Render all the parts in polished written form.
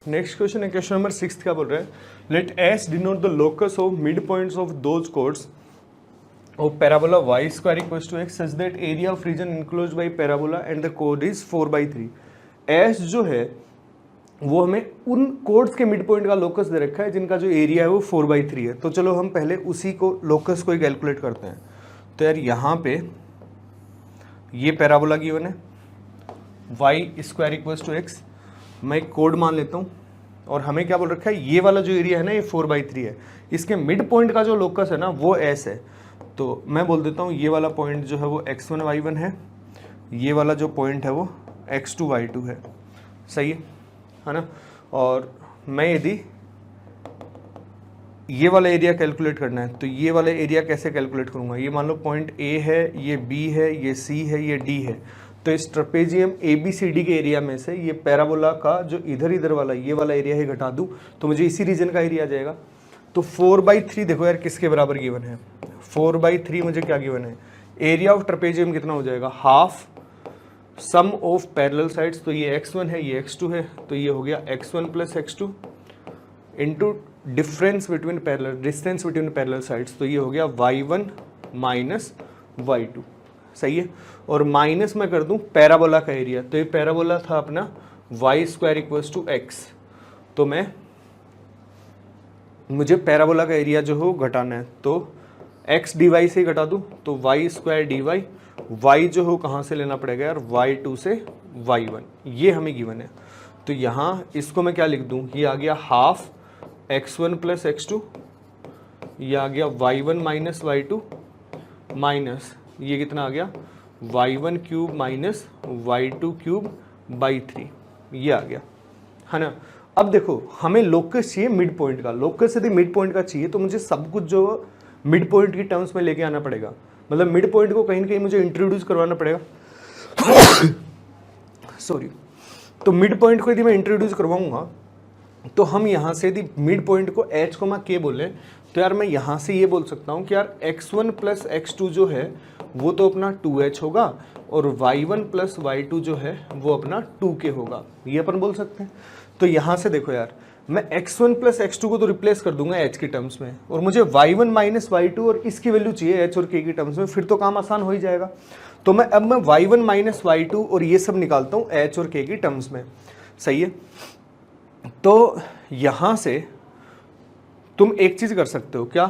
Next question है question number 6 क्या बोल रहा है, let S denote the locus of mid points of those chords of parabola y square equals to x such that area of region enclosed by parabola and the कोड is 4/3। S जो है वो हमें उन कोड्स के मिड पॉइंट का locus दे रखा है जिनका जो एरिया है वो 4/3 है। तो चलो हम पहले उसी को लोकस को ही कैलकुलेट करते हैं। तो यार यहाँ पे ये पैराबोला गिवन है y square equals to x, मैं एक कोड मान लेता हूँ और हमें क्या बोल रखा है, ये वाला जो एरिया है ना ये 4/3 है, इसके मिड पॉइंट का जो लोकस है ना वो s है। तो मैं बोल देता हूँ ये वाला पॉइंट जो है वो x1 y1 है, ये वाला जो पॉइंट है वो x2 y2 है। सही है ना। और मैं यदि ये वाला एरिया कैलकुलेट करना है तो ये वाला एरिया कैसे कैलकुलेट करूँगा, ये मान लो पॉइंट A है, ये B है, ये C है, ये D है। तो इस ट्रेपेजियम ABCD के एरिया में से ये पैराबोला का जो इधर इधर वाला ये वाला एरिया है घटा दूं तो मुझे इसी रीजन का एरिया आ जाएगा। तो 4/3 देखो यार किसके बराबर गिवन है, 4/3 मुझे क्या गिवन है, एरिया ऑफ ट्रेपेजियम कितना हो जाएगा, half sum of parallel sides. तो ये x1 है, ये x2 है, तो ये हो गया x1 plus x2 into difference between parallel, distance between parallel sides. तो ये हो गया y1 माइनस y2। सही है। और माइनस मैं कर दूं पैराबोला का एरिया, तो ये पैराबोला था अपना y square equals to x। तो मुझे पैराबोला का एरिया जो हो घटाना है, तो x dy से घटा दूं तो y स्क्वायर dy, y जो हो कहाँ से लेना पड़ेगा यार, y2 से y1, ये हमें गिवन है। तो यहाँ इसको मैं क्या लिख दूं, ये आ गया हाफ x1 प्लस x2, ये आ गया y1 माइनस y2 माइनस ये कितना आ गया y1 cube minus y2 cube by 3, ये आ गया है ना। अब देखो हमें लोकस चाहिए मिड पॉइंट का, लोकस यदि मिड पॉइंट का चाहिए तो मुझे सब कुछ जो मिड पॉइंट की टर्म्स में लेके आना पड़ेगा, मतलब मिड पॉइंट को कहीं ना कहीं मुझे इंट्रोड्यूस करवाना पड़ेगा सॉरी। तो मिड पॉइंट को यदि मैं इंट्रोड्यूस करवाऊंगा तो हम यहाँ से यदि मिड पॉइंट को h को मैं k बोले तो यार मैं यहाँ से ये बोल सकता हूँ कि यार x1 प्लस x2 जो है वो तो अपना 2h होगा और y1 प्लस y2 जो है वो अपना 2k होगा, ये अपन बोल सकते हैं। तो यहाँ से देखो यार मैं x1 प्लस x2 को तो रिप्लेस कर दूंगा h की टर्म्स में, और मुझे y1 माइनस y2 और इसकी वैल्यू चाहिए h और k की टर्म्स में, फिर तो काम आसान हो ही जाएगा। तो मैं y1 माइनस y2 और ये सब निकालता हूँ h और k की टर्म्स में। सही है। तो यहाँ से तुम एक चीज़ कर सकते हो क्या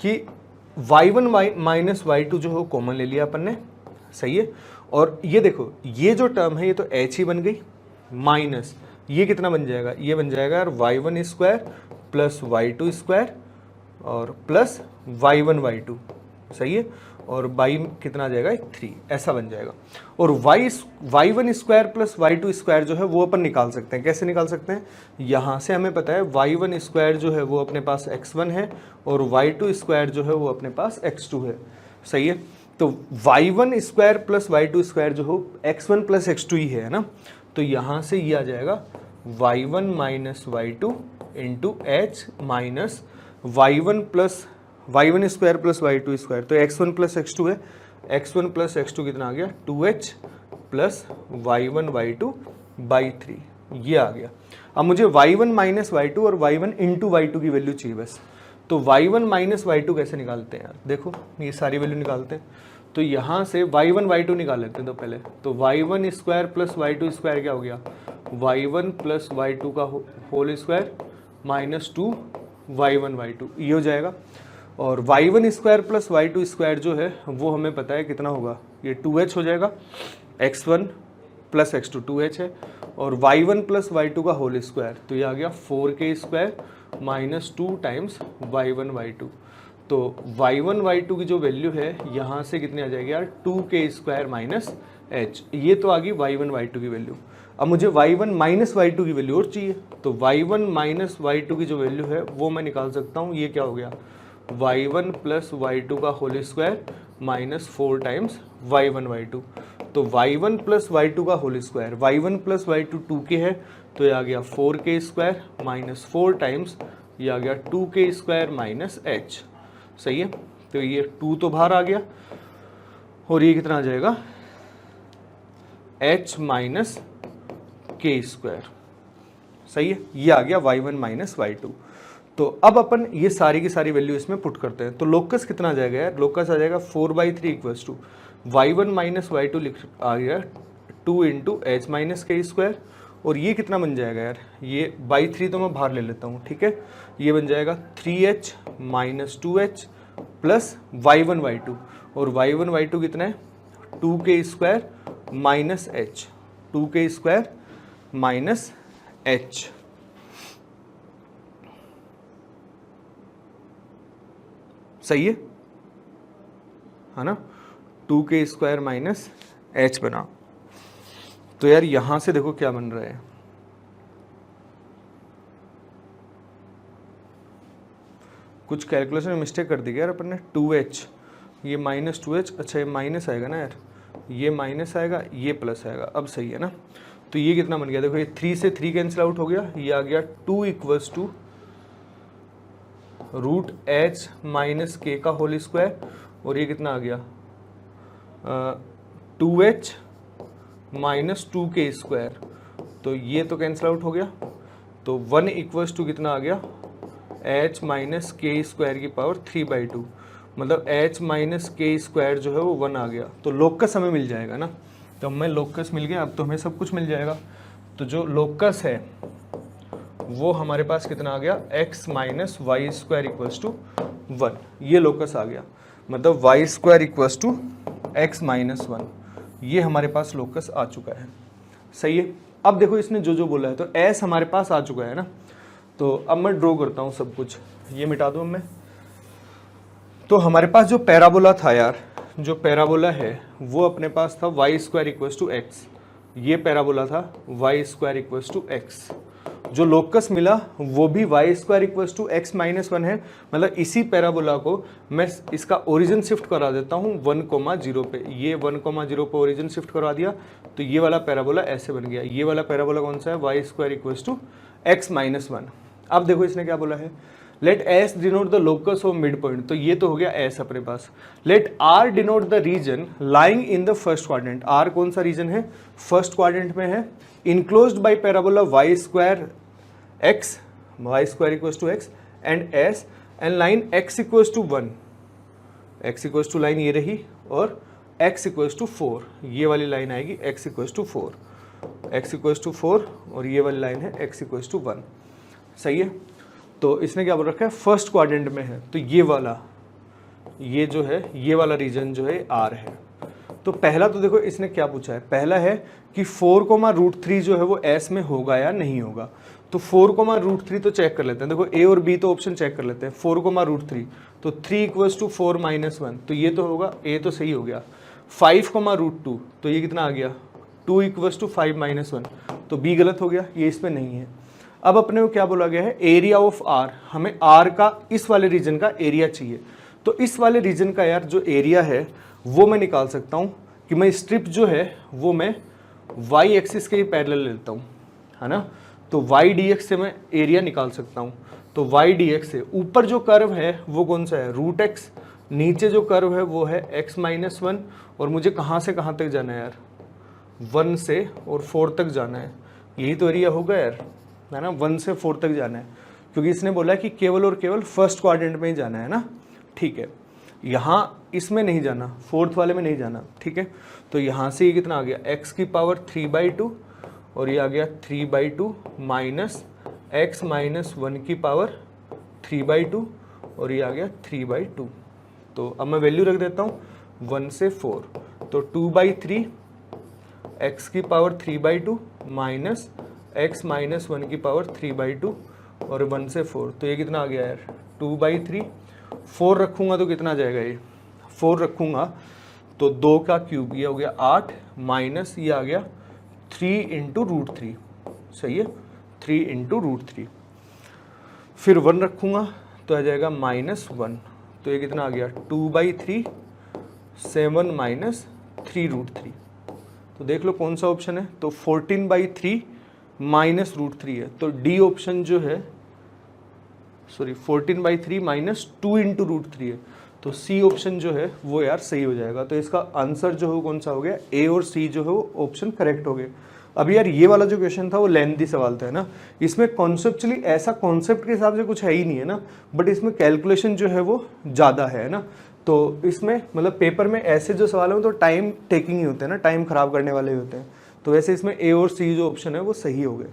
कि y1 माइनस y2 जो हो कॉमन ले लिया अपन ने। सही है। और ये देखो ये जो टर्म है ये तो h ही बन गई, माइनस ये कितना बन जाएगा, ये बन जाएगा यार y1 square plus y2 square और प्लस y1 y2। सही है। और y कितना आ जाएगा 3, ऐसा बन जाएगा। और y1 square plus y2 square जो है वो अपन निकाल सकते हैं। कैसे निकाल सकते हैं, यहाँ से हमें पता है y1 स्क्वायर जो है वो अपने पास x1 है और y2 स्क्वायर जो है वो अपने पास x2 है। सही है। तो y1 square plus y2 square जो हो x1 प्लस x2 ही है ना। तो यहाँ से ये आ जाएगा y1 minus y2 into h minus y1 square plus y2 square. तो x1 प्लस x2 है, x1 प्लस x2 कितना आ गया 2h plus y1 y2 by 3, ये आ गया। अब मुझे y1 माइनस y2 और y1 इंटू y2 की वैल्यू चाहिए बस। तो y1 माइनस y2 कैसे निकालते हैं यार, देखो ये सारी वैल्यू निकालते हैं। तो यहाँ से y1 y2 निकाल लेते हैं। तो पहले तो y1 square plus y2 square क्या हो गया, y1 प्लस y2 का whole square minus 2 y1 y2, ये हो जाएगा। और y1 square plus y2 square जो है वो हमें पता है कितना होगा, ये 2h हो जाएगा, x1 प्लस x2 2h है, और y1 प्लस y2 का होल स्क्वायर तो ये आ गया 4k square minus 2 times y1 y2। तो y1 y2 की जो वैल्यू है यहाँ से कितनी आ जाएगी यार 2k स्क्वायर माइनस h, ये तो आ गई y1 y2 की वैल्यू। अब मुझे y1 माइनस y2 की वैल्यू और चाहिए, तो y1 माइनस y2 की जो वैल्यू है वो मैं निकाल सकता हूँ। ये क्या हो गया y1 प्लस y2 का whole square minus 4 times y1 y2। तो y1 प्लस y2 का whole square, y1 plus y2 2k है, तो ये आ गया 4k स्क्वायर माइनस 4 टाइम्स ये आ गया 2k स्क्वायर माइनस h। सही है। तो ये 2 तो बाहर आ गया और ये कितना आ जाएगा h माइनस k स्क्वायर। सही है, ये आ गया y1 माइनस y2। तो अब अपन ये सारी की सारी वैल्यू इसमें पुट करते हैं, तो लोकस कितना आ जाएगा यार, लोकस आ जाएगा 4/3 equals to y1 minus y2 आ गया 2 इंटू एच माइनस के स्क्वायर, और ये कितना बन जाएगा यार, ये बाई 3 तो मैं बाहर ले लेता हूँ, ठीक है, ये बन जाएगा 3h minus 2h plus y1 y2, और y1 y2 कितना है 2 के स्क्वायर माइनस एच, 2 के स्क्वायर माइनस एच। सही है ना, 2 के स्क्वायर माइनस एच बना। तो यार यहां से देखो क्या बन रहा है, कुछ कैलकुलेशन में मिस्टेक कर दी यार अपन ने, 2h ये माइनस 2h, अच्छा ये माइनस आएगा ना यार, ये माइनस आएगा ये प्लस आएगा, अब सही है ना। तो ये कितना बन गया, देखो ये 3 से 3 कैंसिल आउट हो गया, ये आ गया 2 equals to root H minus K का होल स्क्वायर, और ये कितना आ गया 2h माइनस 2 के स्क्वायर, तो ये तो कैंसिल आउट हो गया, तो 1 इक्वल्स टू कितना आ गया h माइनस के स्क्वायर की पावर 3/2, मतलब h माइनस के स्क्वायर जो है वो 1 आ गया। तो लोकस हमें मिल जाएगा ना, तो हमें लोकस मिल गया, अब तो हमें सब कुछ मिल जाएगा। तो जो लोकस है वो हमारे पास कितना आ गया, x minus y square equals to 1, ये लोकस आ गया, मतलब y square equals to x minus 1, ये हमारे पास लोकस आ चुका है। सही है, अब देखो इसने जो जो बोला है, तो s हमारे पास आ चुका है ना, तो अब मैं ड्रॉ करता हूँ सब कुछ, ये मिटा दूँ मैं। तो हमारे पास जो पैराबोला था यार, जो पैराबोला है वो अपने पास था y square equals to x, ये पैराबोला था y square equals to x. जो लोकस मिला वो भी y square equals to x minus 1 है, मतलब इसी पैराबोला को मैं इसका ओरिजिन शिफ्ट करा देता हूँ 1,0 पे, ये 1,0 पे ओरिजिन शिफ्ट करवा दिया, तो ये वाला पैराबोला ऐसे बन गया। ये वाला पैराबोला कौन सा है, y square equals to x minus 1। अब देखो इसने क्या बोला है, let S denote the locus of mid point, तो ये तो हो गया एस अपने पास। Let R denote the region lying in the first quadrant, R कौन सा रीजन है, फर्स्ट क्वाड्रेंट में है, enclosed by parabola y square x, y square equals to x and S, and line x equals to 1, x equals to line ये रही, और x equals to 4, ये वाली लाइन आएगी x equals to 4, x equals to 4, और ये वाली line है एक्स इक्वल्स टू 1। सही है, तो इसने क्या बोल रखा है, फर्स्ट क्वाड्रेंट में है, तो ये वाला, ये जो है ये वाला रीजन जो है आर है। तो पहला तो देखो इसने क्या पूछा है, पहला है कि 4,√3 जो है वो एस में होगा या नहीं होगा। तो 4,√3 तो चेक कर लेते हैं, देखो ए और बी तो ऑप्शन चेक कर लेते हैं। 4,√3 तो 3 इक्वल्स टू 4 माइनस 1, तो ये तो होगा, ए तो सही हो गया। 5,√2 तो ये कितना आ गया, 2 इक्वल्स टू 5 माइनस 1, तो बी गलत हो गया, ये इसमें नहीं है। अब अपने को क्या बोला गया है, एरिया ऑफ आर, हमें आर का इस वाले रीजन का एरिया चाहिए। तो इस वाले रीजन का यार जो एरिया है वो मैं निकाल सकता हूँ कि मैं स्ट्रिप जो है वो मैं वाई एक्सिस के ही पैरेलल लेता हूँ, है ना। तो वाई डी एक्स से मैं एरिया निकाल सकता हूँ। तो वाई डी एक्स से ऊपर जो कर्व है वो कौन सा है, रूट एक्स, नीचे जो कर्व है वो है एक्स माइनस 1, और मुझे कहाँ से कहाँ तक जाना है यार, 1 से और 4 तक जाना है, यही तो एरिया होगा यार, है ना। 1 से 4 तक जाना है, क्योंकि इसने बोला कि केवल और केवल फर्स्ट क्वाड्रेंट में ही जाना है ना, ठीक है। यहाँ इसमें नहीं जाना, फोर्थ वाले में नहीं जाना, ठीक है। तो यहाँ से ये कितना आ गया, x की पावर 3/2, और ये आ गया 3/2 माइनस x माइनस 1 की पावर 3/2, और ये आ गया 3/2। तो अब मैं वैल्यू रख देता हूँ 1 से 4, तो 2/3 x की पावर 3/2 माइनस x माइनस 1 की पावर 3/2, और 1 से 4, तो ये कितना आ गया यार 2/3। 4 रखूँगा तो कितना आ जाएगा, ये 4 रखूँगा तो 2 का क्यूब, ये हो गया 8, माइनस ये आ गया 3 इंटू √3, सही है, 3 इंटू √3। फिर 1 रखूँगा तो आ जाएगा -1, तो ये कितना आ गया 2/3, 7 माइनस 3√3। तो देख लो कौन सा ऑप्शन है, तो 14/3 माइनस √3 है, तो डी ऑप्शन जो है, सॉरी 14/3 माइनस 2 इंटू √3 है, तो सी ऑप्शन जो है वो यार सही हो जाएगा। तो इसका आंसर जो है कौन सा हो गया, ए और सी जो है वो ऑप्शन करेक्ट हो गए। अब यार ये वाला जो क्वेश्चन था वो लेंथी सवाल था, है ना, इसमें कॉन्सेप्चुअली ऐसा कॉन्सेप्ट के हिसाब से कुछ है ही नहीं है ना, बट इसमें कैलकुलेशन जो है वो ज़्यादा है ना। तो इसमें मतलब पेपर में ऐसे जो सवाल हैं तो टाइम टेकिंग ही होते हैं ना, टाइम खराब करने वाले ही होते हैं। तो वैसे इसमें ए और सी जो ऑप्शन है वो सही हो गए।